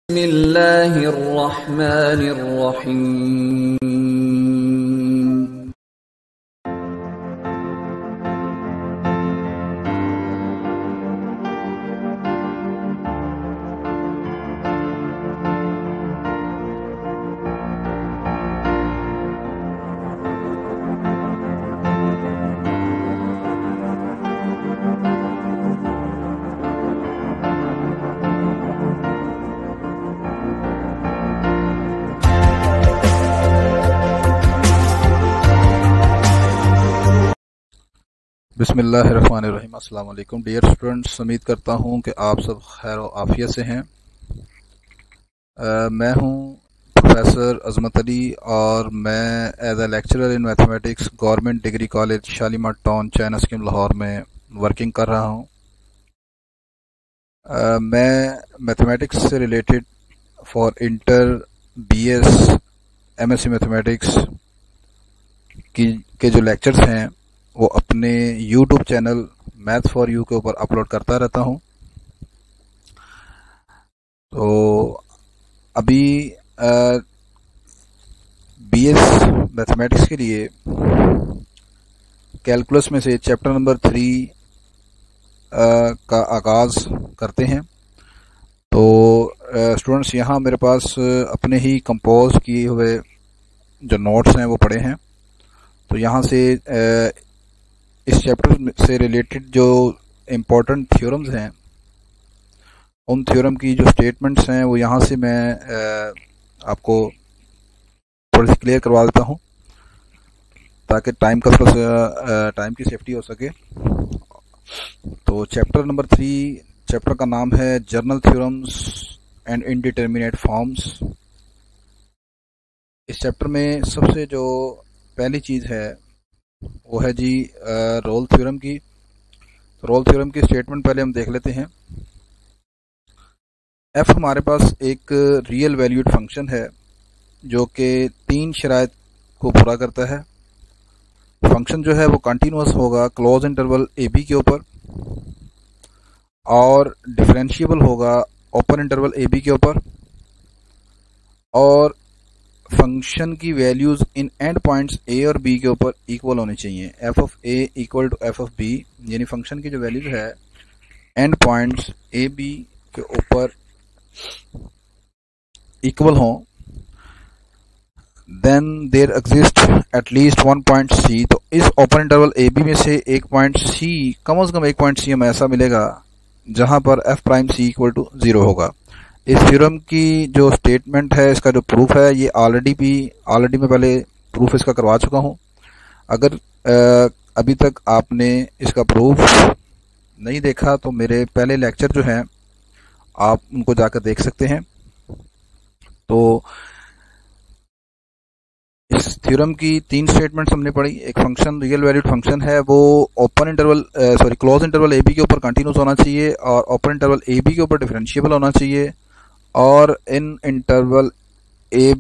बिस्मिल्लाहिर्रहमानिर्रहीम। बिस्मिल्लाहिर्रहमानिर्रहीम। अस्सलाम वालेकुम डियर स्टूडेंट्स, उम्मीद करता हूँ कि आप सब खैर और आफियत से हैं। मैं हूँ प्रोफेसर अजमत अली और मैं as a lecturer in mathematics government degree college Shalimar town China scheme Lahore में वर्किंग कर रहा हूँ। मैं मैथमेटिक्स से related for inter BS MSc mathematics के जो लेक्चर्स हैं वो अपने YouTube channel math for you के ऊपर अपलोड करता रहता हूं। तो अभी बीएस मैथमेटिक्स के लिए कैलकुलस में से चैप्टर नंबर 3 का आगाज करते हैं। तो स्टूडेंट्स यहाँ मेरे पास अपने ही कंपोज किए हुए जो नोट्स हैं वो पड़े हैं। तो यहाँ से इस चैप्टर से रिलेटेड जो इम्पोर्टेंट थ्योरम्स हैं उन थ्योरम की जो स्टेटमेंट्स हैं वो यहाँ से मैं आपको थोड़ी सी क्लियर करवा देता हूँ ताकि टाइम की सेफ्टी हो सके। तो चैप्टर नंबर 3 चैप्टर का नाम है general theorems and indeterminate forms. इस चैप्टर में सबसे जो पहली चीज़ है वो है जी रोल थ्योरम की। रोल थ्योरम की स्टेटमेंट पहले हम देख लेते हैं। एफ हमारे पास एक रियल वैल्यूड फंक्शन है जो कि 3 शराइत को पूरा करता है। फंक्शन जो है वो कंटिन्यूअस होगा क्लोज इंटरवल ए बी के ऊपर और डिफरेंशिएबल होगा ओपन इंटरवल ए बी के ऊपर, और फंक्शन की values in end points A और बी के ऊपर इक्वल होनी चाहिए। F of A equal to F of B, यानी फंक्शन की जो वैल्यूज है एंड पॉइंट्स ए बी के ऊपर इक्वल हों। Then there exist at least 1 point C. तो इस ओपन इंटरवल ए बी में से एक पॉइंट सी, कम से कम एक पॉइंट सी हमें ऐसा मिलेगा जहां पर F prime C equal to 0 होगा। इस थ्योरम की जो स्टेटमेंट है, इसका जो प्रूफ है, ये ऑलरेडी मैं पहले प्रूफ इसका करवा चुका हूँ। अगर अभी तक आपने इसका प्रूफ नहीं देखा तो मेरे पहले लेक्चर जो हैं आप उनको जाकर देख सकते हैं। तो इस थ्योरम की 3 स्टेटमेंट्स हमने पढ़ी। एक फंक्शन रियल वैल्यूड फंक्शन है, वो open interval close interval A B के ऊपर कंटिन्यूस होना चाहिए और ओपन इंटरवल ए बी के ऊपर डिफरेंशिएबल होना चाहिए, और इन इंटरवल ये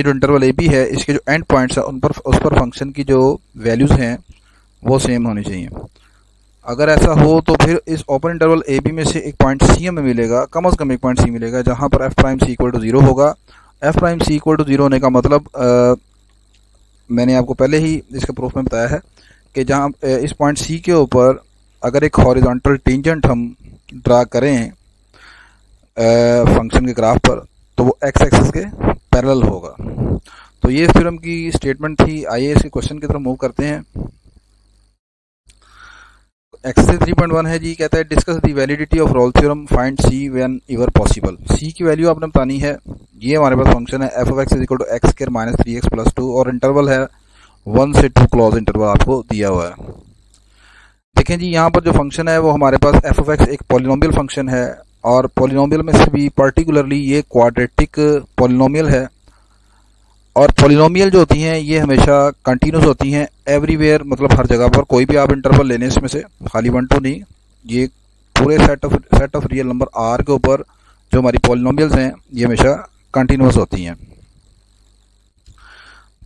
जो इंटरवल ए बी है इसके जो एंड पॉइंट्स हैं उस पर फंक्शन की जो वैल्यूज हैं वो सेम होनी चाहिए। अगर ऐसा हो तो फिर इस ओपन इंटरवल ए बी में से एक पॉइंट सी हमें मिलेगा, कम से कम एक पॉइंट सी मिलेगा जहां पर F prime C equal to 0 होगा। F prime C equal to 0 होने का मतलब मैंने आपको पहले ही इसके प्रूफ में बताया है कि जहां इस पॉइंट सी के ऊपर अगर एक हॉरिजॉन्टल टेंजेंट हम ड्रा करें फंक्शन के ग्राफ पर तो वो एक्स एक्सिस के पैरेलल होगा। तो ये थ्योरम की स्टेटमेंट थी। आइए इसके क्वेश्चन की तरफ मूव करते हैं। एक्सरसाइज 3.1 है जी, कहता है discuss the validity of Rolle theorem, find C whenever possible. C की वैल्यू आपने बतानी है। ये हमारे पास फंक्शन है F of X is equal to X square minus 3x plus 2 और इंटरवल है 1 से 2 क्लोज इंटरवल आपको दिया हुआ है। देखें जी, यहाँ पर जो फंक्शन है वो हमारे पास एफ ऑफ एक्स एक पॉलिनोमियल फंक्शन है और पॉलिनोमियल में से भी पर्टिकुलरली ये क्वाड्रेटिक पॉलिनोमियल है। और पॉलिनोमियल जो होती हैं ये हमेशा कंटिन्यूस होती हैं एवरीवेयर, मतलब हर जगह पर। कोई भी आप इंटरवल लेने इसमें से, खाली 1 2 नहीं, ये पूरे set of real number R के ऊपर जो हमारी पॉलिनोमियल्स हैं ये हमेशा कंटिन्यूस होती हैं।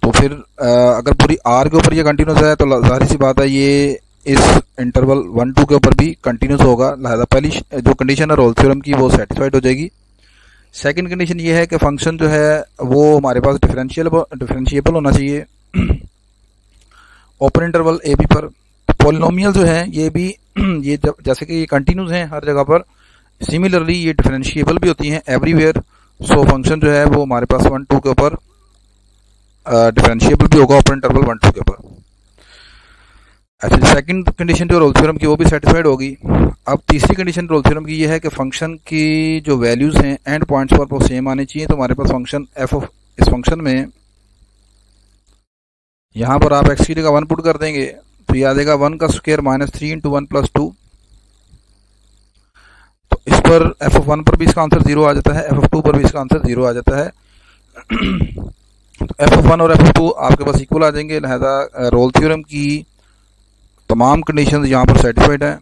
तो फिर अगर पूरी आर के ऊपर ये कंटिन्यूस है तो जाहिर सी बात है ये इस इंटरवल 1 2 के ऊपर भी कंटिन्यूस होगा। लिहाजा पहली जो कंडीशन है रोल थ्योरम की वो सेटिस्फाइड हो जाएगी। सेकंड कंडीशन ये है कि फंक्शन जो है वो हमारे पास डिफरेंशिएबल होना चाहिए ओपन इंटरवल ए बी पर। पॉलिनोमियल जो है ये भी ये जैसे कि ये कंटिन्यूस हैं हर जगह पर, सिमिलरली ये डिफरेंशिएबल भी होती हैं एवरीवेयर। सो फंक्शन जो है वो हमारे पास 1 2 के ऊपर डिफरेंशिएबल भी होगा ओपन इंटरवल 1 2 के ऊपर। अच्छा, सेकंड कंडीशन जो रोल्स थ्योरम की वो भी सेटिस्फाइड होगी। अब तीसरी कंडीशन रोल्स थ्योरम की ये है कि फंक्शन की जो वैल्यूज हैं एंड पॉइंट्स पर वो सेम आने चाहिए। तो हमारे पास फंक्शन एफ ऑफ इस फंक्शन में यहाँ पर आप एक्स की जगह 1 पुट कर देंगे तो ये आ जाएगा 1 का स्क्वायर माइनस 3 इंटू 1 प्लस 2। तो इस पर एफ ऑफ 1 पर भी इसका आंसर 0 आ जाता है, एफ ऑफ 2 पर भी इसका आंसर 0 आ जाता है। तो एफ ऑफ 1 और एफ ऑफ 2 आपके पास इक्वल आ जाएंगे, लिहाजा रोल थ्योरम की तमाम कंडीशंस यहाँ पर सेटिस्फाइड हैं।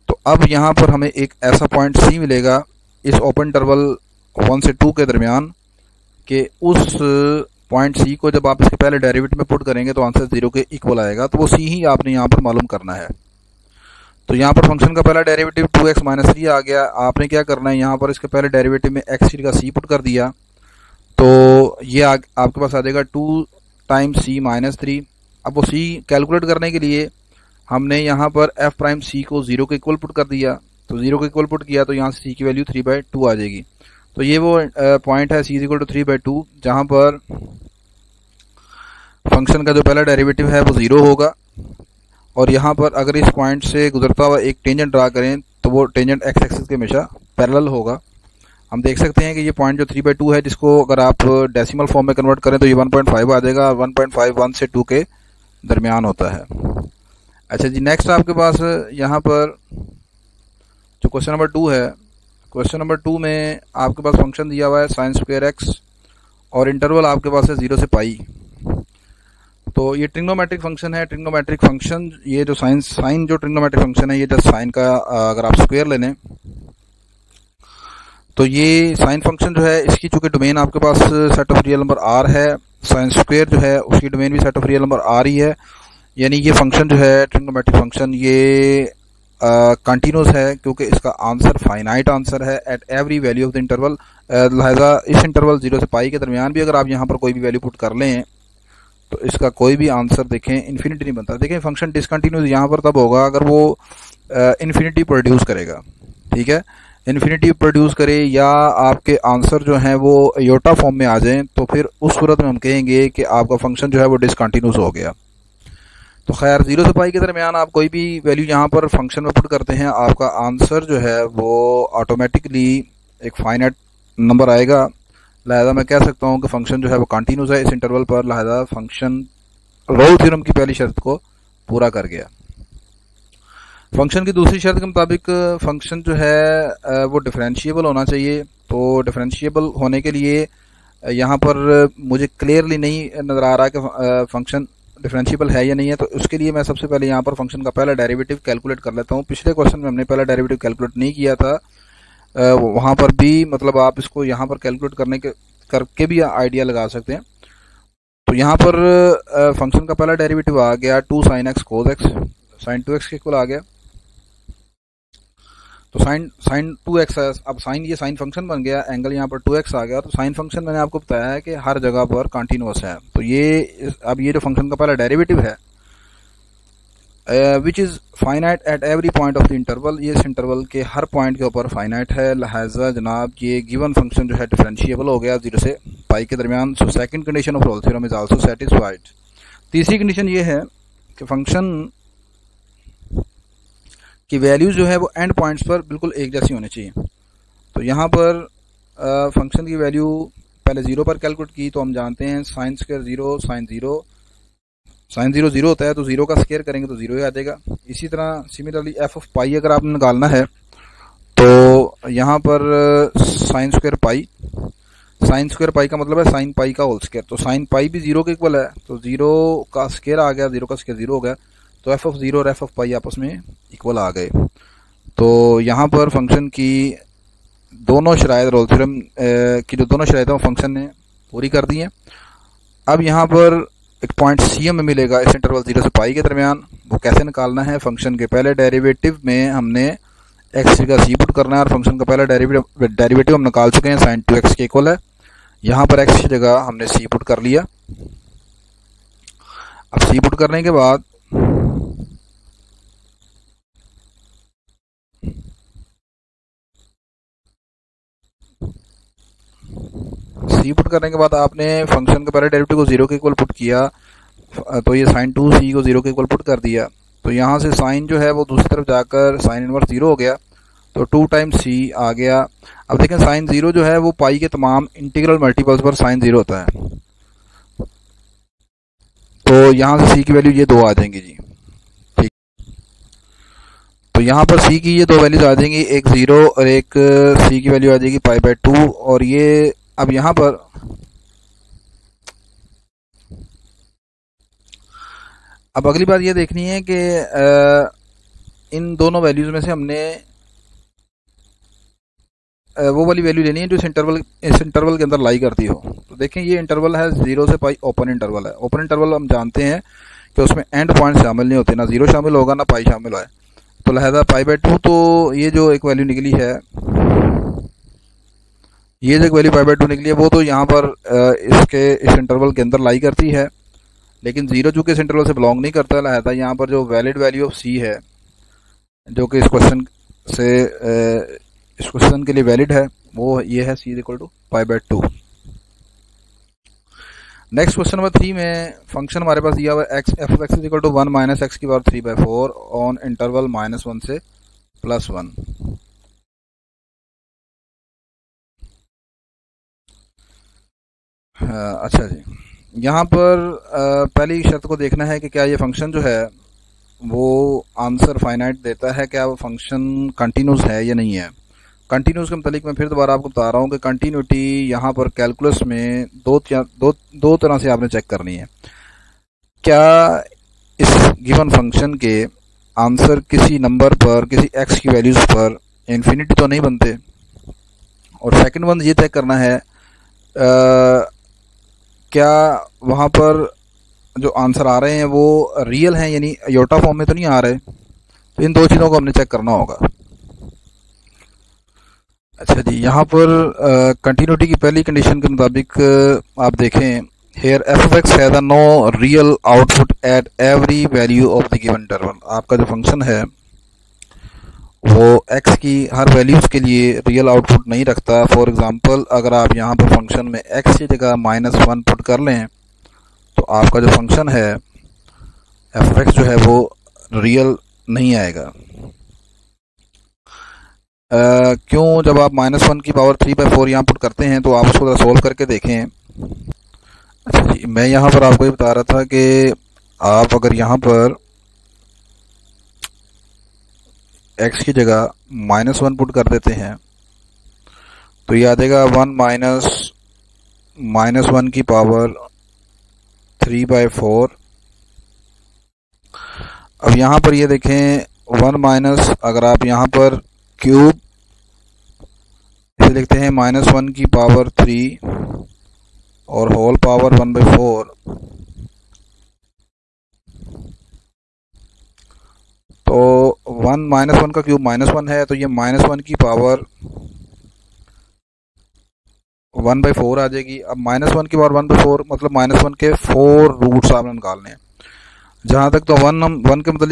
तो अब यहाँ पर हमें एक ऐसा पॉइंट सी मिलेगा इस ओपन इंटरवल 1 से 2 के दरमियान कि उस पॉइंट सी को जब आप इसके पहले डेरिवेटिव में पुट करेंगे तो आंसर 0 के इक्वल आएगा। तो वो सी ही आपने यहाँ पर मालूम करना है। तो यहाँ पर फंक्शन का पहला डेरिवेटिव 2x माइनस 3 आ गया। आपने क्या करना है, यहाँ पर इसके पहले डेरिवेटिव में x की जगह c पुट कर दिया तो ये आपके पास आ जाएगा 2 टाइम्स c माइनस 3। अब वो c कैलकुलेट करने के लिए हमने यहाँ पर f प्राइम c को 0 के इक्वल पुट कर दिया। तो 0 के इक्वल पुट किया तो यहाँ से c की वैल्यू 3/2 आ जाएगी। तो ये वो पॉइंट है c इक्वल टू 3/2 जहाँ पर फंक्शन का जो पहला डेरिवेटिव है वो 0 होगा। और यहाँ पर अगर इस पॉइंट से गुजरता हुआ एक टेंजेंट ड्रा करें तो वो टेंजेंट एक्स एक्सिस के हमेशा पैरेलल होगा। हम देख सकते हैं कि ये पॉइंट जो 3/2 है, जिसको अगर आप डेसिमल फॉर्म में कन्वर्ट करें तो ये 1.5 आ जाएगा। 1.5 1 से 2 के दरमियान होता है। अच्छा जी, नेक्स्ट आपके पास यहाँ पर जो क्वेश्चन नंबर 2 है, क्वेश्चन नंबर 2 में आपके पास फंक्शन दिया हुआ है साइन स्क्वायर एक्स और इंटरवल आपके पास है 0 से पाई। तो ये ट्रिग्नोमेट्रिक फंक्शन है। ट्रिग्नोमेट्रिक फंक्शन ये जो साइन जो ट्रिग्नोमेट्रिक फंक्शन है, ये जस्ट साइन का अगर आप स्क्वायर ले लें तो ये साइन फंक्शन जो है इसकी चूंकि डोमेन आपके पास set of real number R है, साइन स्क्वायर जो है उसकी डोमेन भी set of real number R ही है। यानी ये फंक्शन जो है ट्रिग्नोमेट्रिक फंक्शन ये कंटिन्यूस है क्योंकि इसका आंसर फाइनाइट आंसर है eight every value of the interval. लिहाजा इस इंटरवल 0 से पाई के दरमियान भी अगर आप यहाँ पर कोई भी वैल्यू पुट कर लें तो इसका कोई भी आंसर देखें इन्फिनिटी नहीं बनता। देखें फंक्शन डिसकंटिन्यूस यहाँ पर तब होगा अगर वो इन्फिनिटी प्रोड्यूस करेगा। ठीक है, इन्फिनिटी प्रोड्यूस करे या आपके आंसर जो हैं वो योटा फॉर्म में आ जाएं तो फिर उस सूरत में हम कहेंगे कि आपका फंक्शन जो है वो डिसकंटिन्यूस हो गया। तो खैर 0 से पाई के दरमियान आप कोई भी वैल्यू यहाँ पर फंक्शन में पुट करते हैं, आपका आंसर जो है वो ऑटोमेटिकली एक फाइनाइट नंबर आएगा। लिहाजा मैं कह सकता हूँ कि फंक्शन जो है वो कंटिन्यूस है इस इंटरवल पर। लिहाजा फंक्शन रोल थ्योरम की पहली शर्त को पूरा कर गया। फंक्शन की दूसरी शर्त के मुताबिक फंक्शन जो है वो डिफरेंशिएबल होना चाहिए। तो डिफरेंशिएबल होने के लिए यहाँ पर मुझे क्लियरली नहीं नज़र आ रहा कि फंक्शन डिफरेंशिएबल है या नहीं है। तो उसके लिए मैं सबसे पहले यहाँ पर फंक्शन का पहला डेरिवेटिव कैलकुलेट कर लेता हूँ। पिछले क्वेश्चन में हमने पहला डेरिवेटिव कैलकुलेट नहीं किया था, वहाँ पर भी मतलब आप इसको यहाँ पर कैलकुलेट करके भी आइडिया लगा सकते हैं। तो यहाँ पर फंक्शन का पहला डेरिवेटिव आ गया 2 sin x cos x, sin 2x के इक्वल आ गया। तो sin 2x है। अब साइन ये साइन फंक्शन बन गया, एंगल यहाँ पर 2x आ गया। तो साइन फंक्शन मैंने आपको बताया है कि हर जगह पर कंटिन्यूअस है। तो ये अब ये जो फंक्शन का पहला डेरिवेटिव है which is finite at every point of the interval, ये इस इंटरवल के हर पॉइंट के ऊपर फाइनाइट है। लिहाजा जनाब ये गिवन फंक्शन जो है डिफरेंशिएबल हो गया 0 से पाई के दरमियान। So second condition of Rolle theorem is also satisfied. तीसरी कंडीशन ये है कि फंक्शन की वैल्यूज जो है वो एंड पॉइंट्स पर बिल्कुल एक जैसी होनी चाहिए। तो यहाँ पर फंक्शन की वैल्यू पहले 0 पर कैलकुलेट की तो हम जानते हैं साइन स्क्वायर 0 साइन 0 0 होता है, तो 0 का स्क्वायर करेंगे तो 0 ही आ जाएगा। इसी तरह सिमिलरली एफ ऑफ पाई अगर आपने निकालना है तो यहाँ पर साइन स्क्वायर पाई का मतलब है साइन पाई का होल स्क्वायर। तो साइन पाई भी 0 के इक्वल है, तो 0 का स्क्वायर आ गया, 0 का स्क्वायर 0 हो गया। तो एफ ऑफ 0 और एफ ऑफ पाई आपस में इक्वल आ गए। तो यहाँ पर फंक्शन की दोनों शराइत रोल थ्योरम की जो दोनों शराइतें फंक्शन ने पूरी कर दी हैं। अब यहाँ पर एक पॉइंट सी में मिलेगा इस इंटरवल 0 से पाई के दरमियान। वो कैसे निकालना है, फंक्शन के पहले डेरिवेटिव में हमने एक्स का सी पुट करना है और फंक्शन का पहला डेरिवेटिव हम निकाल चुके हैं, sin 2x के इक्वल है। यहाँ पर एक्स की जगह हमने सी पुट कर लिया। अब सी पुट करने के बाद आपने फंक्शन के पहले डेरिवेटिव को 0 के इक्वल पुट किया, तो ये sin 2c को 0 के इक्वल पुट कर दिया। तो यहाँ से साइन जो है वो दूसरी तरफ जाकर साइन इनवर्स 0 हो गया, तो 2 टाइम्स सी आ गया। अब देखें साइन 0 जो है वो पाई के तमाम इंटीग्रल मल्टीपल्स पर साइन 0 होता है, तो यहाँ से सी की वैल्यू ये 2 आ जाएंगी जी। ठीक, तो यहाँ पर सी की ये 2 वैल्यूज आ जाएंगी, एक 0 और एक सी की वैल्यू आ जाएगी π/2। और ये अब यहाँ पर अब अगली बात ये देखनी है कि इन दोनों वैल्यूज में से हमने वो वाली वैल्यू लेनी है जो इस इंटरवल के अंदर लाई करती हो। तो देखें ये इंटरवल है 0 से पाई, ओपन इंटरवल है। ओपन इंटरवल हम जानते हैं कि उसमें एंड पॉइंट शामिल नहीं होते, ना 0 शामिल होगा ना पाई शामिल है, तो लिहाजा π/2। तो ये जो एक वैल्यू निकली है, ये जो एक वैल्यू π/2 निकली है वो तो यहाँ पर इस इंटरवल के अंदर लाई करती है, लेकिन 0 चूंकि इस इंटरवल से बिलोंग नहीं करता, लिहाजा यहाँ पर जो वैलिड वैल्यू ऑफ सी है जो कि इस क्वेश्चन के लिए वैलिड है वो ये है c equal to π/2। Next question number 3 में फंक्शन हमारे पास दिया हुआ है f(x) equal to 1 minus x की पावर 3/4 ऑन इंटरवल -1 से +1। अच्छा जी, यहाँ पर पहली शर्त को देखना है कि क्या ये फंक्शन जो है वो आंसर फाइनाइट देता है, क्या वो फंक्शन कंटिन्यूस है या नहीं है। कंटिन्यूस के मतलब मैं फिर दोबारा आपको बता रहा हूँ कि कंटिन्यूटी यहाँ पर कैलकुलस में दो तरह से आपने चेक करनी है। क्या इस गिवन फंक्शन के आंसर किसी नंबर पर, किसी एक्स की वैल्यूज पर इन्फिनिटी तो नहीं बनते, और सेकंड वन ये चेक करना है क्या वहाँ पर जो आंसर आ रहे हैं वो रियल हैं, यानी योटा फॉर्म में तो नहीं आ रहे। तो इन दो चीज़ों को हमने चेक करना होगा। अच्छा जी, यहाँ पर कंटिन्यूटी की पहली कंडीशन के मुताबिक आप देखें, here f(x) has a no real output at every value of the given interval. आपका जो फंक्शन है वो x की हर वैल्यूज के लिए रियल आउटपुट नहीं रखता। फॉर एग्जांपल अगर आप यहाँ पर फंक्शन में x की जगह -1 पुट कर लें तो आपका जो फंक्शन है f(x) जो है वो रियल नहीं आएगा। क्यों? जब आप -1 की पावर 3/4 यहाँ पुट करते हैं तो आप उसको सोल्व करके देखें। अच्छा जी, मैं यहाँ पर आपको ये बता रहा था कि आप अगर यहाँ पर x की जगह -1 पुट कर देते हैं तो ये आ जाएगा 1 माइनस 1 की पावर 3/4। अब यहाँ पर ये देखें 1 माइनस, अगर आप यहाँ पर क्यूब इसे लिखते हैं -1 की पावर 3 और होल पावर 1/4, तो 1 -1 का क्यूब -1 है, तो ये -1 की पावर 1/4 आ जाएगी। अब -1 की पावर 1/4 मतलब -1 के 4 रूट्स आपने निकालने हैं। जहाँ तक तो 1 के मतलब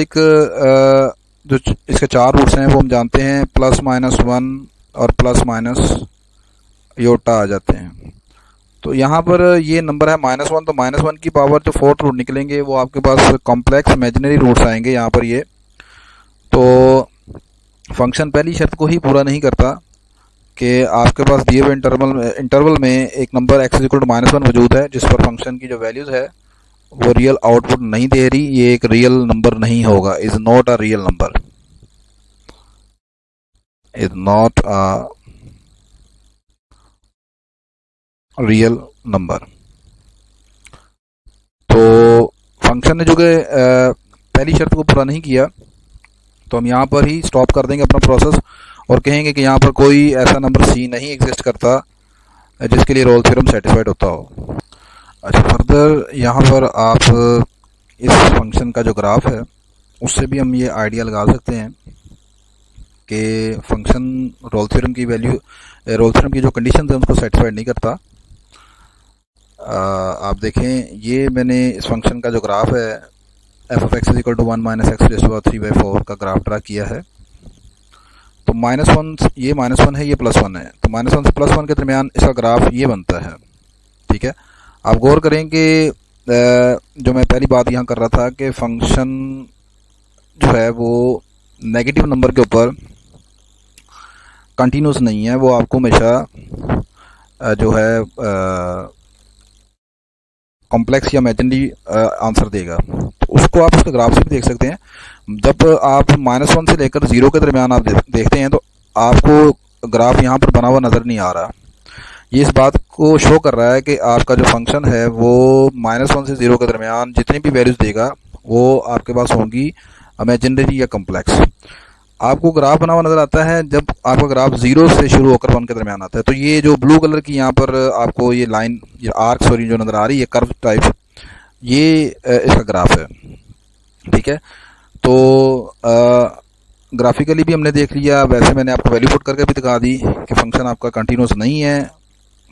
जो इसके 4 रूट्स हैं वो हम जानते हैं, +-1 और + योटा आ जाते हैं। तो यहाँ पर ये नंबर है -1, तो -1 की पावर जो 4 रूट निकलेंगे वो आपके पास कॉम्प्लेक्स इमेजिनरी रूट्स आएंगे यहाँ पर ये। तो फंक्शन पहली शर्त को ही पूरा नहीं करता कि आपके पास दिए हुए इंटरवल में एक नंबर x = -1 मौजूद है जिस पर फंक्शन की जो वैल्यूज है वो रियल आउटपुट नहीं दे रही, ये एक रियल नंबर नहीं होगा, is not a real number, is not a real number. तो फंक्शन ने जो कि पहली शर्त को पूरा नहीं किया तो हम यहाँ पर ही स्टॉप कर देंगे अपना प्रोसेस और कहेंगे कि यहाँ पर कोई ऐसा नंबर c नहीं एग्जिस्ट करता जिसके लिए रोल थ्योरम सेटिस्फाइड होता हो। अच्छा, फर्दर यहाँ पर आप इस फंक्शन का जो ग्राफ है उससे भी हम ये आइडिया लगा सकते हैं कि फंक्शन रोल थ्योरम की वैल्यू, रोल थ्योरम की जो कंडीशन है उनको सेटिस्फाइड नहीं करता। आप देखें, ये मैंने इस फंक्शन का जो ग्राफ है F of X is equal to 1 minus X raise to power 3/4 का ग्राफ ड्रा किया है। तो -1, ये -1 है, ये +1 है, तो -1 से +1 के दरमियान इसका ग्राफ ये बनता है। ठीक है, आप गौर करें कि जो मैं पहली बात यहाँ कर रहा था कि फंक्शन जो है वो नेगेटिव नंबर के ऊपर कंटिन्यूस नहीं है, वो आपको हमेशा जो है कॉम्प्लेक्स या इमेजिनरी आंसर देगा। तो उसको आप उसके ग्राफ से भी देख सकते हैं। जब आप -1 से लेकर 0 के दरमियान आप देखते हैं तो आपको ग्राफ यहाँ पर बना हुआ नज़र नहीं आ रहा। ये इस बात को शो कर रहा है कि आपका जो फंक्शन है वो -1 से 0 के दरमियान जितनी भी वैल्यूज देगा वो आपके पास होंगी इमेजिनरी या कॉम्प्लेक्स। आपको ग्राफ बना हुआ नजर आता है जब आपका ग्राफ 0 से शुरू होकर 1 के दरमियान आता है। तो ये जो ब्लू कलर की यहाँ पर आपको ये लाइन, ये आर्क सॉरी जो नजर आ रही है कर्व टाइप, ये इसका ग्राफ है। ठीक है, तो ग्राफिकली भी हमने देख लिया, वैसे मैंने आपको वैल्यू पुट करके भी दिखा दी कि फंक्शन आपका कंटिन्यूस नहीं है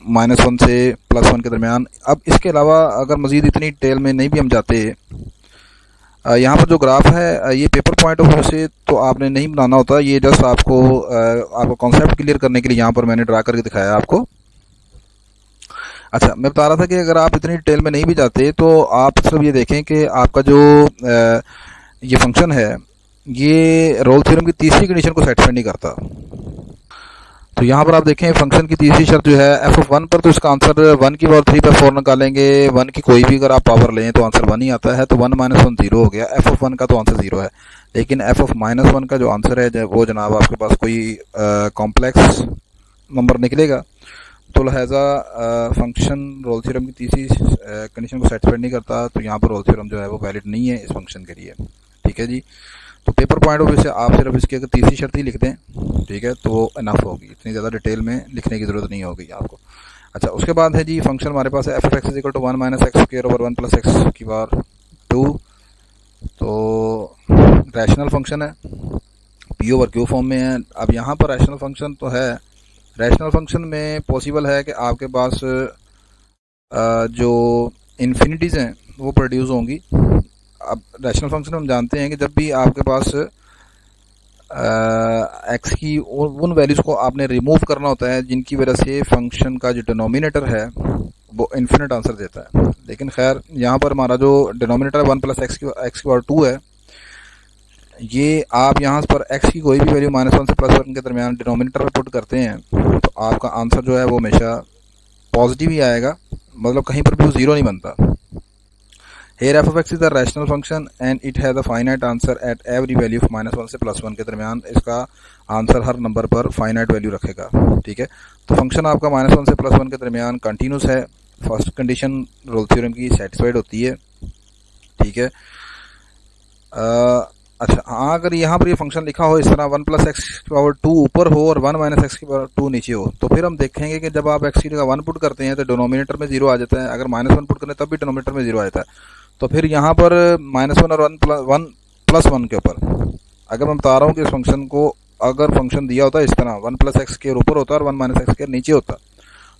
-1 से +1 के दरमियान। अब इसके अलावा अगर मजीद इतनी डिटेल में नहीं भी हम जाते, यहाँ पर जो ग्राफ है ये पेपर पॉइंट ऑफ व्यू से तो आपने नहीं बनाना होता, ये जस्ट आपको कॉन्सेप्ट क्लियर करने के लिए यहाँ पर मैंने ड्रा करके दिखाया आपको। अच्छा, मैं बता रहा था कि अगर आप इतनी डिटेल में नहीं भी जाते तो आप सिर्फ ये देखें कि आपका जो ये फंक्शन है ये रोल थ्योरम की तीसरी कंडीशन को सेटिस्फाई नहीं करता। तो यहाँ पर आप देखें फंक्शन की तीसरी शर्त जो है एफ ऑफ 1 पर, तो इसका आंसर 1 की पावर 3/4 निकालेंगे। 1 की कोई भी अगर आप पावर लें तो आंसर 1 ही आता है, तो 1 - 1 0 हो गया। एफ ऑफ 1 का तो आंसर 0 है, लेकिन एफ ऑफ -1 का जो आंसर है वो जनाब आपके पास कोई कॉम्प्लेक्स नंबर निकलेगा। तो लिहाजा फंक्शन रोल थ्योरम की तीसरी कंडीशन को सेटिस्फाई नहीं करता, तो यहाँ पर रोल थ्योरम जो है वो वैलिड नहीं है इस फंक्शन के लिए। ठीक है जी, तो पेपर पॉइंट ऑफ व्यू से आप सिर्फ इसकी अगर तीसरी शर्त ही लिख दें, ठीक है, तो इनफ होगी, इतनी ज़्यादा डिटेल में लिखने की ज़रूरत नहीं होगी आपको। अच्छा, उसके बाद है जी फंक्शन हमारे पास है F of X is equal to 1 minus X square over 1 plus X की पावर 2। तो रैशनल फंक्शन है, पी ओवर क्यू फॉर्म में है। अब यहाँ पर रैशनल फंक्शन तो है, रैशनल फंक्शन में पॉसिबल है कि आपके पास जो इन्फिनिटीज़ हैं वो प्रोड्यूस होंगी। अब रैशनल फंक्शन हम जानते हैं कि जब भी आपके पास एक्स की उन वैल्यूज़ को आपने रिमूव करना होता है जिनकी वजह से फंक्शन का जो डिनोमिनेटर है वो इन्फिनिट आंसर देता है। लेकिन खैर यहाँ पर हमारा जो डिनोमिनेटर है 1 प्लस एक्स की पावर 2 है, ये आप यहाँ पर एक्स की कोई भी वैल्यू -1 से +1 के दरमियान डिनोमिनेटर में पुट करते हैं तो आपका आंसर जो है वो हमेशा पॉजिटिव ही आएगा, मतलब कहीं पर भी वो 0 नहीं बनता। Here f of x is a rational function and it has a finite answer at every value of -1 से +1 के दरमियान इसका आंसर हर नंबर पर फाइनाइट वैल्यू रखेगा। ठीक है, तो फंक्शन आपका -1 से +1 के दरमियान कंटिन्यूस है, फर्स्ट कंडीशन रोल थ्योरम की सेटिस्फाइड होती है। ठीक है, अच्छा हाँ, अगर यहाँ पर ये फंक्शन लिखा हो इस तरह 1 प्लस एक्स की पावर 2 ऊपर हो और 1 माइनस एक्स की पावर 2 नीचे हो, तो फिर हम देखेंगे कि जब आप एक्स की जगह 1 पुट करते हैं तो डिनोमिनेटर में 0 आ जाता है, अगर -1 पुट करें तब भी डिनोमिनेटर में 0 आ जाता है। तो फिर यहाँ पर -1 और 1 प्लस 1 के ऊपर, अगर मैं बता रहा हूँ कि इस फंक्शन को अगर फंक्शन दिया होता है इस तरह 1 प्लस एक्स के ऊपर होता और 1 माइनस एक्स के नीचे होता,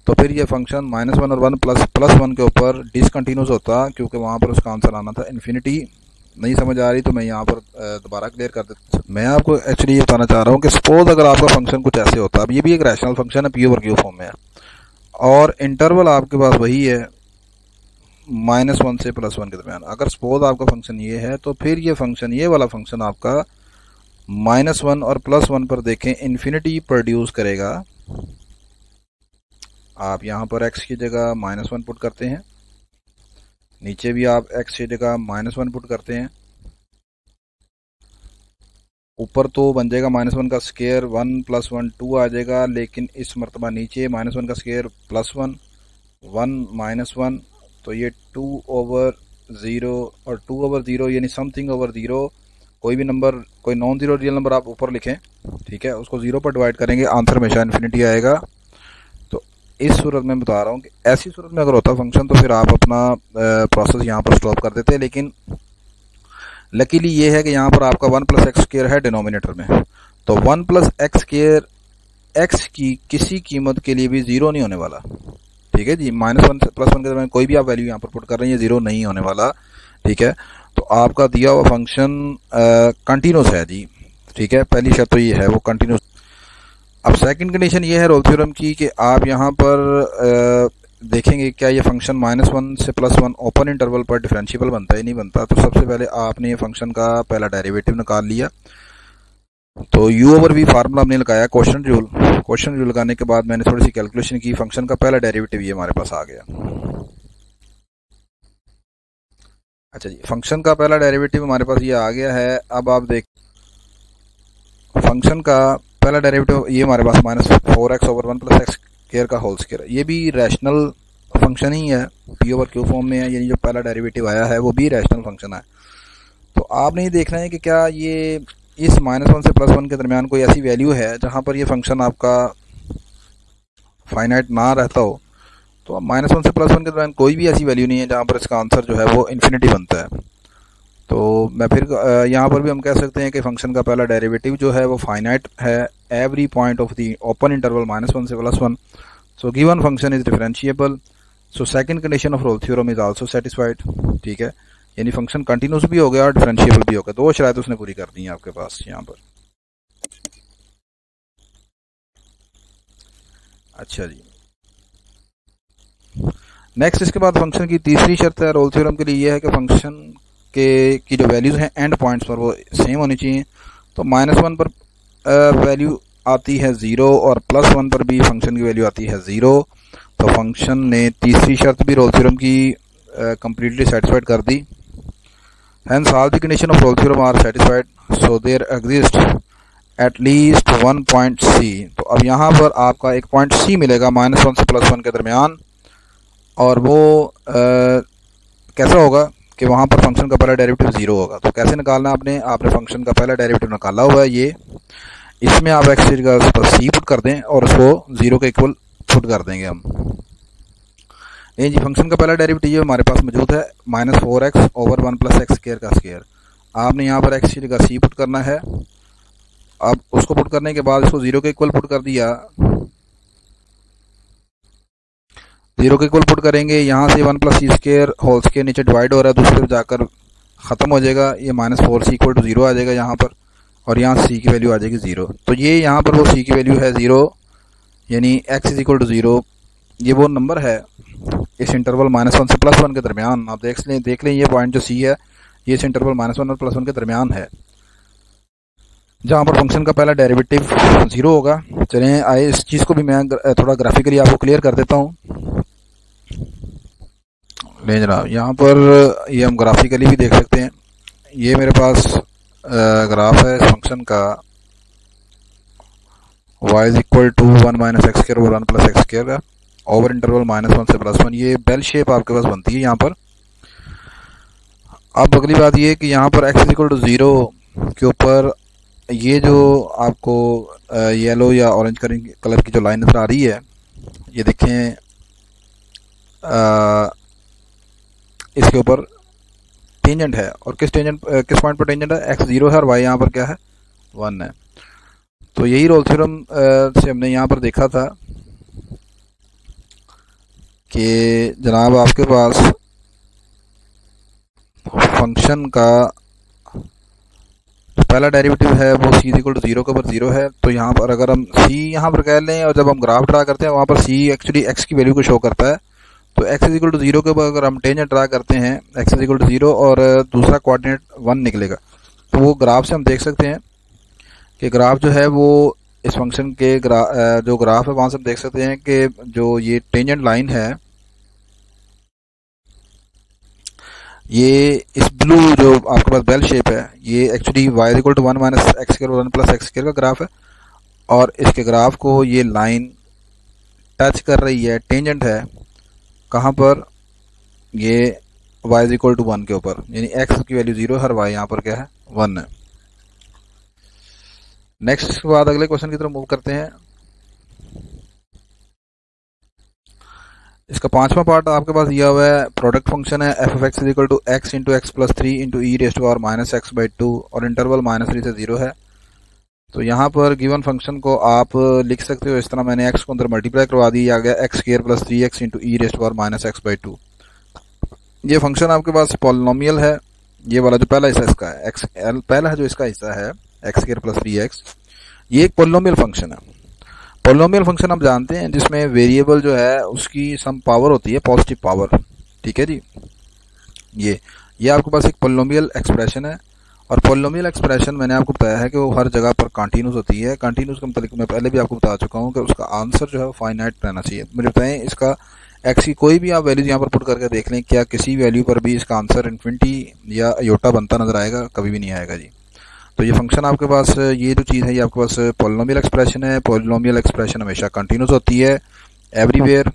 तो फिर ये फंक्शन -1 और 1 प्लस 1 के ऊपर डिसकंटिन्यूस होता, क्योंकि वहाँ पर उसका आंसर आना था इन्फिनिटी। नहीं समझ आ रही तो मैं यहाँ पर दोबारा क्लियर कर देता हूँ। मैं आपको एक्चुअली ये बताना चाह रहा हूँ कि सपोज अगर आपका फंक्शन कुछ ऐसे होता, अब ये भी एक रैशनल फंक्शन है, पी ओवर क्यू फॉर्म में है, और इंटरवल आपके पास वही है -1 से +1 के दरमियान। अगर सपोज आपका फंक्शन ये है तो फिर ये फंक्शन, ये वाला फंक्शन आपका -1 और +1 पर देखें इन्फिनिटी प्रोड्यूस करेगा। आप यहाँ पर x की जगह -1 पुट करते हैं, नीचे भी आप x की जगह -1 पुट करते हैं, ऊपर तो बन जाएगा -1 का स्क्वायर 1 + 1 2 आ जाएगा, लेकिन इस मरतबा नीचे -1 का स्क्वायर +1 1 - 1, तो ये 2/0 और 2/0 यानी समथिंग ओवर 0, कोई भी नंबर, कोई नॉन जीरो रियल नंबर आप ऊपर लिखें, ठीक है, उसको 0 पर डिवाइड करेंगे, आंसर हमेशा इन्फिनिटी आएगा। तो इस सूरत में बता रहा हूँ कि ऐसी सूरत में अगर होता फंक्शन तो फिर आप अपना प्रोसेस यहाँ पर स्टॉप कर देते, लकीली ये है कि यहाँ पर आपका 1 प्लस एक्स स्क्वायर है डिनोमिनेटर में, तो 1 प्लस एक्स स्क्वायर एक्स की किसी कीमत के लिए भी जीरो नहीं होने वाला। ठीक है जी, -1 से +1 के दरमियान कोई भी आप वैल्यू यहाँ पर पुट कर रहे हैं, जीरो नहीं होने वाला। ठीक है, तो आपका दिया हुआ फंक्शन कंटिन्यूस है जी। ठीक है, पहली शर्त तो ये है वो कंटिन्यूस। अब सेकंड कंडीशन ये है रोल थ्योरम की कि आप यहाँ पर देखेंगे क्या ये फंक्शन -1 से +1 ओपन इंटरवल पर डिफरेंशिएबल बनता है नहीं बनता। तो सबसे पहले आपने ये फंक्शन का पहला डेरिवेटिव निकाल लिया, तो u ओवर v फार्मूला हमने लगाया क्वेश्चन रूल लगाने के बाद मैंने थोड़ी सी कैलकुलेशन की, फंक्शन का पहला डेरिवेटिव ये हमारे पास आ गया। अच्छा जी, फंक्शन का पहला डेरिवेटिव हमारे पास ये आ गया है। अब आप देख फंक्शन का पहला डेरिवेटिव ये हमारे पास -4x over 1 plus X square का होल स्क्वायर, ये भी रैशनल फंक्शन ही है, p ओवर q फॉर्म में है, यानी जो पहला डेरिवेटिव आया है वो भी रैशनल फंक्शन है। तो आपने ये देखना है कि क्या ये इस -1 से +1 के दरमियान कोई ऐसी वैल्यू है जहां पर ये फंक्शन आपका फाइनाइट ना रहता हो। तो -1 से +1 के दरमियान कोई भी ऐसी वैल्यू नहीं है जहां पर इसका आंसर जो है वो इन्फिनिटी बनता है। तो मैं फिर यहाँ पर भी हम कह सकते हैं कि फंक्शन का पहला डेरिवेटिव जो है वो फाइनाइट है every point of the open interval -1 से +1। So given function is differentiable, so second condition of Rolle theorem is also satisfied. ठीक है, यानी फंक्शन कंटिन्यूस भी हो गया और डिफरेंशिएबल भी हो गया, दो शर्तें उसने पूरी कर दी हैं आपके पास यहाँ पर। अच्छा जी, नेक्स्ट इसके बाद फंक्शन की तीसरी शर्त है रोल थ्योरम के लिए ये है कि फंक्शन के की जो वैल्यूज हैं एंड पॉइंट्स पर वो सेम होनी चाहिए। तो -1 पर वैल्यू आती है 0 और +1 पर भी फंक्शन की वैल्यू आती है 0। तो फंक्शन ने तीसरी शर्त भी रोल थ्योरम की कंप्लीटली सेटिस्फाइड कर दी। Hence all the condition of Rolle's theorem are satisfied, so there exists at least one point C। तो अब यहाँ पर आपका एक पॉइंट C मिलेगा -1 से +1 के दरमियान, और वो कैसा होगा कि वहाँ पर फंक्शन का पहला डेरिवेटिव 0 होगा। तो कैसे निकालना आपने फंक्शन का पहला डेरिवेटिव निकाला हुआ है ये, इसमें आप एक्स की जगह C पुट कर दें और उसको 0 के इक्वल पुट कर देंगे हम। ये जी फंक्शन का पहला डेरिवेटिव हमारे पास मौजूद है -4x over 1 plus X square का स्क्वायर। आपने यहाँ पर x की जगह C पुट करना है। अब उसको पुट करने के बाद इसको 0 के इक्वल पुट कर दिया, 0 के इक्वल पुट करेंगे, यहाँ से 1 प्लस सी स्क्वायर होल स्क्वायर नीचे डिवाइड हो रहा है, दूसरी तरफ जाकर खत्म हो जाएगा, ये -4c इक्वल टू 0 आ जाएगा यहाँ पर, और यहाँ c की वैल्यू आ जाएगी 0। तो ये यहाँ पर वो c की वैल्यू है 0, यानी x इज इक्वल टू 0। ये वो नंबर है इस इंटरवल -1 से +1 के दरमियान। आप देख लें ये पॉइंट जो C है ये इस इंटरवल -1 और +1 के दरमियान है, जहां पर फंक्शन का पहला डेरिवेटिव 0 होगा। चलें आए इस चीज़ को भी मैं थोड़ा ग्राफिकली आपको क्लियर कर देता हूँ। ले जनाब, यहाँ पर ये हम ग्राफिकली भी देख सकते हैं। ये मेरे पास ग्राफ है इस फंक्शन का y is equal to 1 minus X square और 1 प्लस एक्स स्क्वायर का ओवर इंटरवल -1 से +1। ये बेल शेप आपके पास बनती है यहाँ पर। अब अगली बात ये कि यहाँ पर x इज इक्वल टू 0 के ऊपर ये जो आपको येलो या ऑरेंज कलर की जो लाइन नजर आ रही है, ये देखें इसके ऊपर टेंजेंट है, और किस पॉइंट पर टेंजेंट है, x 0 है और y यहाँ पर क्या है 1 है। तो यही रोल थ्योरम से हमने यहाँ पर देखा था कि जनाब आपके पास फंक्शन का पहला डेरिवेटिव है वो c इक्वल टू 0 के ऊपर 0 है। तो यहाँ पर अगर हम c यहाँ पर कह लें, और जब हम ग्राफ ड्रा करते हैं वहाँ पर c एक्चुअली x की वैल्यू को शो करता है। तो x इज इक्वल टू 0 के ऊपर अगर हम टेंजेंट ड्रा करते हैं x इज इक्वल टू 0 और दूसरा कोऑर्डिनेट 1 निकलेगा, तो वो ग्राफ से हम देख सकते हैं कि ग्राफ जो है वो इस फंक्शन के जो ग्राफ है वहां से हम देख सकते हैं कि जो ये टेंजेंट लाइन है, ये इस ब्लू जो आपके पास बेल शेप है, ये actually y equal to 1 minus X square और 1 प्लस एक्स स्क्वायर का ग्राफ है, और इसके ग्राफ को ये लाइन टच कर रही है, टेंजेंट है कहाँ पर, ये y इक्वल टू 1 के ऊपर, यानी x की वैल्यू 0 है और y यहाँ पर क्या है 1 है। नेक्स्ट के बाद अगले क्वेश्चन की तरफ मूव करते हैं। इसका पांचवा पार्ट आपके पास दिया हुआ है, प्रोडक्ट फंक्शन है F of X is equal to X into X plus 3 into E raise to power minus X by 2 और इंटरवल -3 से 0 है। तो यहाँ पर गिवन फंक्शन को आप लिख सकते हो इस तरह, मैंने एक्स को अंदर मल्टीप्लाई करवा दिया, आ गया X square plus 3x into E raise to power minus X by 2। ये फंक्शन आपके पास पॉलिनोमियल है। ये वाला जो पहला हिस्सा इसका है एक्स, पहला जो इसका हिस्सा है एक्स स्क्वायर प्लस 3x, ये एक पॉलिनोमियल फंक्शन है। पॉलिनोमियल फंक्शन आप जानते हैं जिसमें वेरिएबल जो है उसकी सम पावर होती है, पॉजिटिव पावर, ठीक है जी। ये आपके पास एक पॉलिनोमियल एक्सप्रेशन है और पॉलिनोमियल एक्सप्रेशन मैंने आपको बताया है कि वो हर जगह पर कंटीन्यूअस होती है। कंटीन्यूअस का मतलब मैं पहले भी आपको बता चुका हूँ कि उसका आंसर जो है वो फाइनाइट रहना चाहिए। मुझे बताएं इसका एक्स की कोई भी आप वैल्यूज यहाँ पर पुट करके देख लें, क्या किसी वैल्यू पर भी इसका आंसर इन्फिनिटी या अयोटा बनता नजर आएगा? कभी भी नहीं आएगा जी। तो ये फंक्शन आपके पास, ये जो चीज़ है ये आपके पास पॉलिनोमियल एक्सप्रेशन है। पॉलिनोमियल एक्सप्रेशन हमेशा कंटिन्यूस होती है एवरीवेयर।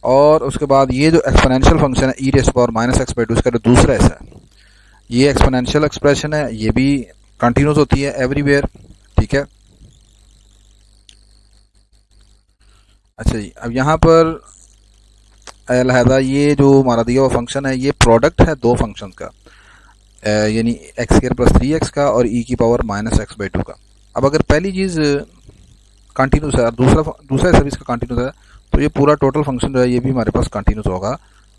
और उसके बाद ये जो एक्सपोनेंशियल फंक्शन है E raise to power minus X by 2, इसका जो दूसरा हिस्सा है ये एक्सपोनेंशियल एक्सप्रेशन है, ये भी कंटिन्यूस होती है एवरीवेयर, ठीक है। अच्छा जी, अब यहाँ पर अलहदा ये जो हमारा दिया हुआ फंक्शन है ये प्रोडक्ट है दो फंक्शन का, यानी एक्स स्क्वायर प्लस 3x का और ई की पावर माइनस एक्स बाई 2 का। अब अगर पहली चीज़ कंटिन्यूस है और दूसरा हिस्सा भी इसका कंटिन्यूस है तो ये पूरा टोटल फंक्शन जो है ये भी हमारे पास कंटिन्यूस होगा।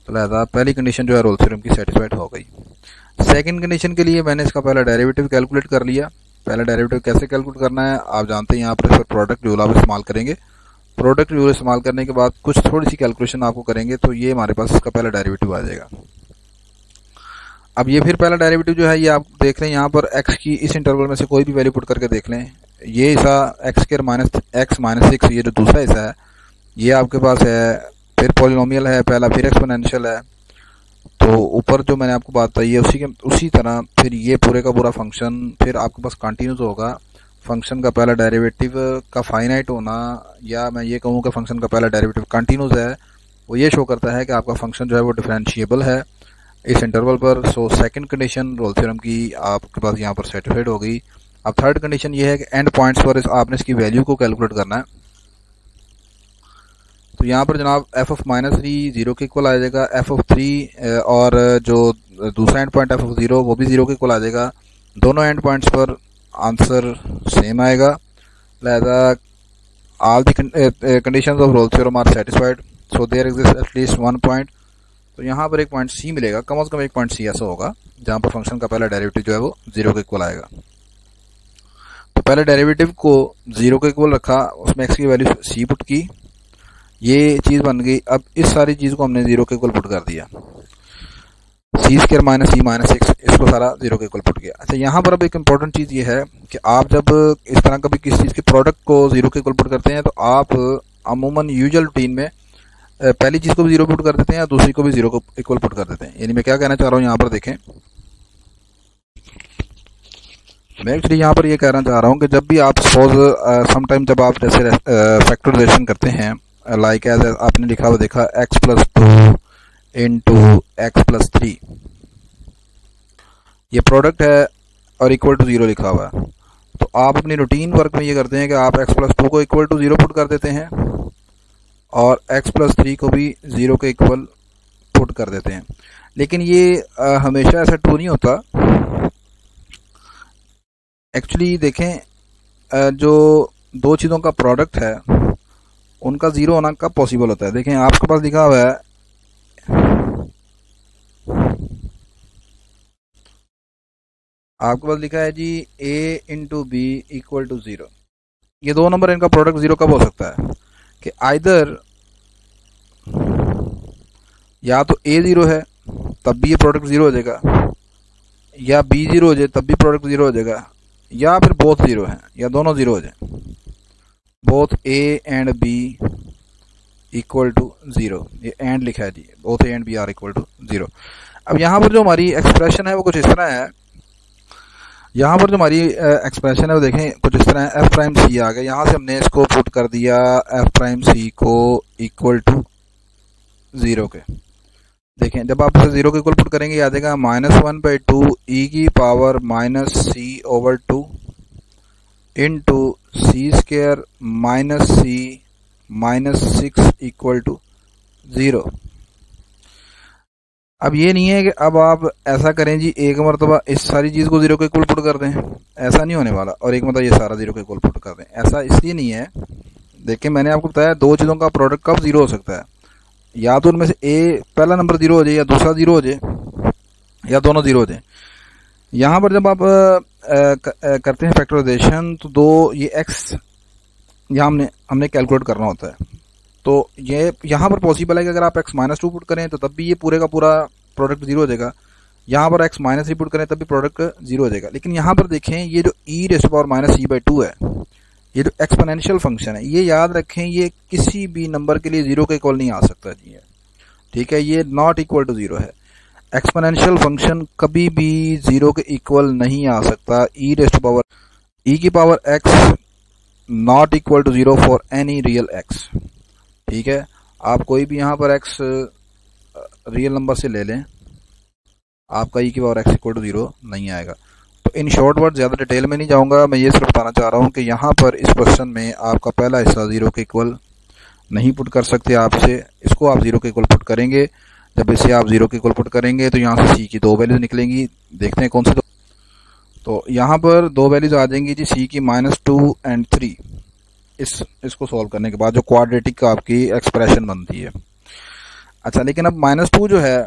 तो लिहाजा पहली कंडीशन जो है रोल्स थ्योरम की सेटिस्फाइड हो गई। सेकंड कंडीशन के लिए मैंने इसका पहला डेरिवेटिव कैलकुलेट कर लिया। पहला डेरिवेटिव कैसे कैलकुलेट करना है आप जानते हैं, यहाँ पर इस प्रोडक्ट रूल आप इस्तेमाल करेंगे। प्रोडक्ट रूल इस्तेमाल करने के बाद कुछ थोड़ी सी कैलकुलेशन आपको करेंगे तो ये हमारे पास इसका पहला डेरिवेटिव आ जाएगा। अब ये फिर पहला डेरिवेटिव जो है ये आप देख लें, यहाँ पर x की इस इंटरवल में से कोई भी वैल्यू पुट करके देख लें। ये हिस्सा x square minus x minus 6, ये जो दूसरा हिस्सा है ये आपके पास है, फिर पॉलिनोमियल है पहला, फिर एक्सपोनेंशियल है। तो ऊपर जो मैंने आपको बात बताई है उसी तरह फिर ये पूरे का पूरा फंक्शन फिर आपके पास कंटिन्यूस होगा। फंक्शन का पहला डेरिवेटिव का फाइनाइट होना, या मैं ये कहूँ कि फंक्शन का पहला डेरिवेटिव कंटिन्यूस है, वो ये शो करता है कि आपका फंक्शन जो है वो डिफरेंशिएबल है इस इंटरवल पर। सो सेकंड कंडीशन रोल्स थ्योरम की आपके पास यहाँ पर सेटिस्फाइड हो गई। अब थर्ड कंडीशन ये है कि एंड पॉइंट्स पर आपने इसकी वैल्यू को कैलकुलेट करना है। तो यहाँ पर जनाब एफ ऑफ -3 0 के इक्वल आ जाएगा, एफ ऑफ 3 और जो दूसरा एंड पॉइंट एफ ऑफ 0 वो भी 0 के इक्वल आ जाएगा। दोनों एंड पॉइंट्स पर आंसर सेम आएगा। लिहाजा all the conditions of Rolle's theorem are satisfied, so there exist at least one point. तो यहाँ पर एक पॉइंट सी मिलेगा, कम से कम एक पॉइंट सी ऐसा होगा जहाँ पर फंक्शन का पहला डेरिवेटिव जो है वो 0 के इक्वल आएगा। तो पहले डेरिवेटिव को 0 के इक्वल रखा, उसमें एक्स की वैल्यू सी पुट की, ये चीज़ बन गई। अब इस सारी चीज़ को हमने 0 के इक्वल पुट कर दिया, सी स्क्वायर माइनस सी माइनस 6, इसको सारा 0 के इक्वल पुट किया। अच्छा, यहाँ पर अब एक इंपॉर्टेंट चीज़ ये है कि आप जब इस तरह का भी किसी चीज़ के प्रोडक्ट को 0 के इक्वल पुट करते हैं तो आप अमूमन यूजुअल रूटीन में पहली चीज को भी 0 पुट कर देते हैं या दूसरी को भी 0 को इक्वल पुट कर देते हैं। यानी मैं क्या कहना चाह रहा हूँ यहाँ पर देखें, मैं एक्चुअली यहाँ पर ये कहना चाह रहा हूँ कि जब भी आप सपोज समटाइम जब आप जैसे फैक्टराइजेशन करते हैं, लाइक एज आपने लिखा हुआ देखा x plus 2 into X plus 3, ये प्रोडक्ट है और इक्वल टू 0 लिखा हुआ है। तो आप अपनी रूटीन वर्क में ये करते हैं कि आप x प्लस 2 को इक्वल टू 0 पुट कर देते हैं और x प्लस 3 को भी 0 के इक्वल पुट कर देते हैं। लेकिन ये हमेशा ऐसा ट्रू नहीं होता। एक्चुअली देखें, जो दो चीज़ों का प्रोडक्ट है उनका 0 होना कब पॉसिबल होता है? देखें आपके पास लिखा हुआ है आपके पास लिखा है G a into B equal to 0। ये दो नंबर इनका प्रोडक्ट 0 कब हो सकता है कि आइदर या तो a 0 है तब भी ये प्रोडक्ट 0 हो जाएगा, या b 0 हो जाए तब भी प्रोडक्ट 0 हो जाएगा, या फिर बोथ 0 हैं या दोनों 0 हो जाए, both a and b equal to 0। ये एंड लिखा है जी, both a and b are equal to 0। अब यहाँ पर जो हमारी एक्सप्रेशन है वो कुछ इस तरह है, यहाँ पर जो हमारी एक्सप्रेशन है वो देखें कुछ इस तरह है, एफ प्राइम सी आ गया, यहाँ से हमने इसको पुट कर दिया एफ प्राइम सी को इक्वल टू 0 के। देखें जब आप इसे 0 के इक्वल पुट करेंगे आ जाएगा -1/2 ई की power -c/2 into C square minus C minus 6 equal to 0। अब ये नहीं है कि अब आप ऐसा करें जी एक मरतबा इस सारी चीज़ को 0 के इक्वल पुट कर दें, ऐसा नहीं होने वाला, और एक मरतबा ये सारा 0 के इक्वल पुट कर दें, ऐसा इसलिए नहीं है। देखिए मैंने आपको बताया दो चीज़ों का प्रोडक्ट कब 0 हो सकता है, या तो उनमें से पहला नंबर 0 हो जाए या दूसरा 0 हो जाए या दोनों 0 हो जाए। यहाँ पर जब आप करते हैं फैक्टराइजेशन तो दो ये x यहाँ हमने कैलकुलेट करना होता है, तो ये यहाँ पर पॉसिबल है कि अगर आप x-2 पुट करें तो तब भी ये पूरे का पूरा प्रोडक्ट 0 हो जाएगा, यहाँ पर x-3 पुट करें तब भी प्रोडक्ट 0 हो जाएगा। लेकिन यहाँ पर देखें ये जो e⁻c/2 है, ये जो एक्सपोनेंशियल फंक्शन है, ये याद रखें ये किसी भी नंबर के लिए 0 के इक्वल नहीं आ सकता जी है, ठीक है, ये नॉट इक्वल टू 0 है। एक्सपोनेंशियल फंक्शन कभी भी 0 के इक्वल नहीं आ सकता। e⁻x not equal to 0 for any real x, ठीक है। आप कोई भी यहाँ पर x रियल नंबर से ले लें, आपका e⁻x इक्वल टू 0 नहीं आएगा। तो इन शॉर्ट वर्ड ज़्यादा डिटेल में नहीं जाऊँगा, मैं ये सिर्फ बताना चाह रहा हूँ कि यहाँ पर इस क्वेश्चन में आपका पहला हिस्सा 0 के इक्वल नहीं पुट कर सकते आपसे, इसको आप 0 के इक्वल पुट करेंगे। जब इसे आप 0 के इक्वल पुट करेंगे तो यहाँ से c की 2 वैल्यूज निकलेंगी, देखते हैं कौन सी दो। तो यहाँ पर 2 वैल्यूज आ जाएंगी जी c की -2 और 3, इसको सॉल्व करने के बाद जो क्वाड्रेटिक का आपकी एक्सप्रेशन बनती है। अच्छा, लेकिन अब -2 जो है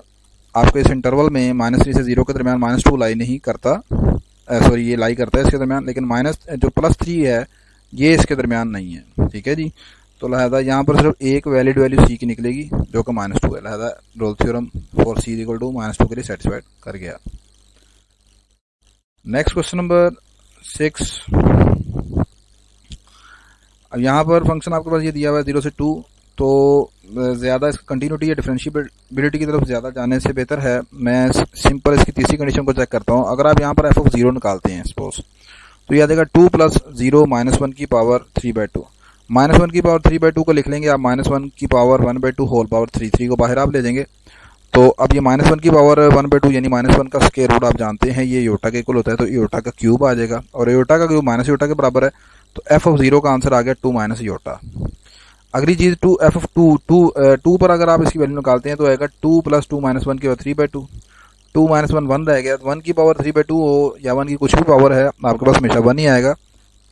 आपके इस इंटरवल में -3 से 0 के दरमियान -2 लाई नहीं करता, सॉरी ये लाई करता है इसके दरमियान, लेकिन जो +3 है ये इसके दरमियान नहीं है, ठीक है जी। तो लिहाजा यहाँ पर सिर्फ एक वैलिड वैल्यू c की निकलेगी जो कि -2 है, लिहाजा Rolle's theorem for c equal to -2 के लिए सेटिस्फाइड कर गया। Next question number 6। अब यहाँ पर फंक्शन आपके पास ये दिया हुआ है 0 से 2, तो ज़्यादा इसकी कंटिन्यूटी या डिफरेंशिएबिलिटी की तरफ ज़्यादा जाने से बेहतर है मैं सिंपल इसकी तीसरी कंडीशन को चेक करता हूँ। अगर आप यहाँ पर f(0) निकालते हैं सपोज, तो यह आ जाएगा 2 + 0 -1 की पावर 3/2। -1 की पावर 3/2 को लिख लेंगे आप -1 की पावर 1/2 होल पावर 3 को बाहर आप ले देंगे। तो अब ये -1 की पावर 1/2 यानी -1 का स्क्वायर रूट आप जानते हैं ये योटा के इक्वल होता है, तो योटा का क्यूब आ जाएगा, और योटा का क्यूब माइनस योटा के बराबर है, तो f(0) का आंसर आ गया 2 - योटा। अगली चीज f(2) पर अगर आप इसकी वैल्यू निकालते हैं तो आएगा 2 + 2 - 1 की पावर 3/2। 2 - 1 1 रह गया, 1 की पावर 3/2 हो या 1 की कुछ भी पावर है आपके पास हमेशा 1 ही आएगा,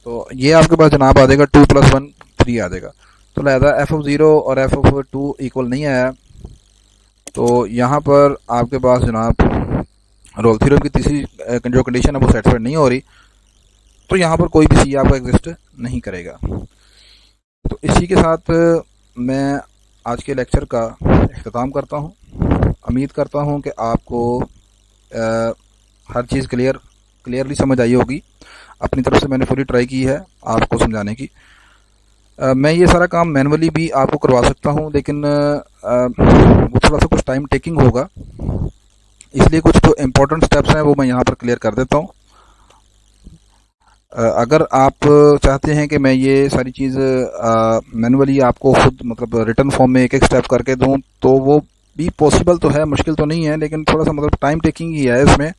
तो ये आपके पास जनाब आ जाएगा 2 + 1 3 आ जाएगा। तो लिहाजा f(0) और f(2) इक्वल नहीं आया, तो यहाँ पर आपके पास जनाब रोल्स थ्योरम की तीसरी जो कंडीशन है वो सेटिस्फाइड नहीं हो रही, तो यहाँ पर कोई भी सी आपका एग्जिस्ट नहीं करेगा। तो इसी के साथ मैं आज के लेक्चर का इख्तिताम करता हूँ। उम्मीद करता हूँ कि आपको हर चीज़ क्लियरली समझ आई होगी। अपनी तरफ से मैंने पूरी ट्राई की है आपको समझाने की। मैं ये सारा काम मैनुअली भी आपको करवा सकता हूँ, लेकिन वो थोड़ा सा कुछ टाइम टेकिंग होगा, इसलिए कुछ जो इम्पोर्टेंट स्टेप्स हैं वो मैं यहाँ पर क्लियर कर देता हूँ। अगर आप चाहते हैं कि मैं ये सारी चीज़ मैनुअली आपको खुद मतलब रिटर्न फॉर्म में एक एक स्टेप करके दूं, तो वो भी पॉसिबल तो है, मुश्किल तो नहीं है, लेकिन थोड़ा सा मतलब टाइम टेकिंग ही है इसमें।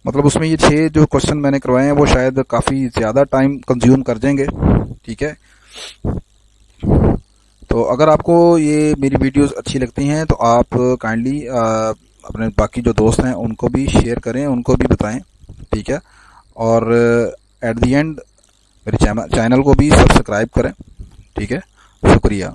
मतलब उसमें ये 6 जो क्वेश्चन मैंने करवाए हैं वो शायद काफ़ी ज़्यादा टाइम कंज्यूम कर देंगे, ठीक है। तो अगर आपको ये मेरी वीडियोस अच्छी लगती हैं तो आप काइंडली अपने बाकी जो दोस्त हैं उनको भी शेयर करें, उनको भी बताएं, ठीक है। और एट द एंड मेरे चैनल को भी सब्सक्राइब करें, ठीक है। शुक्रिया।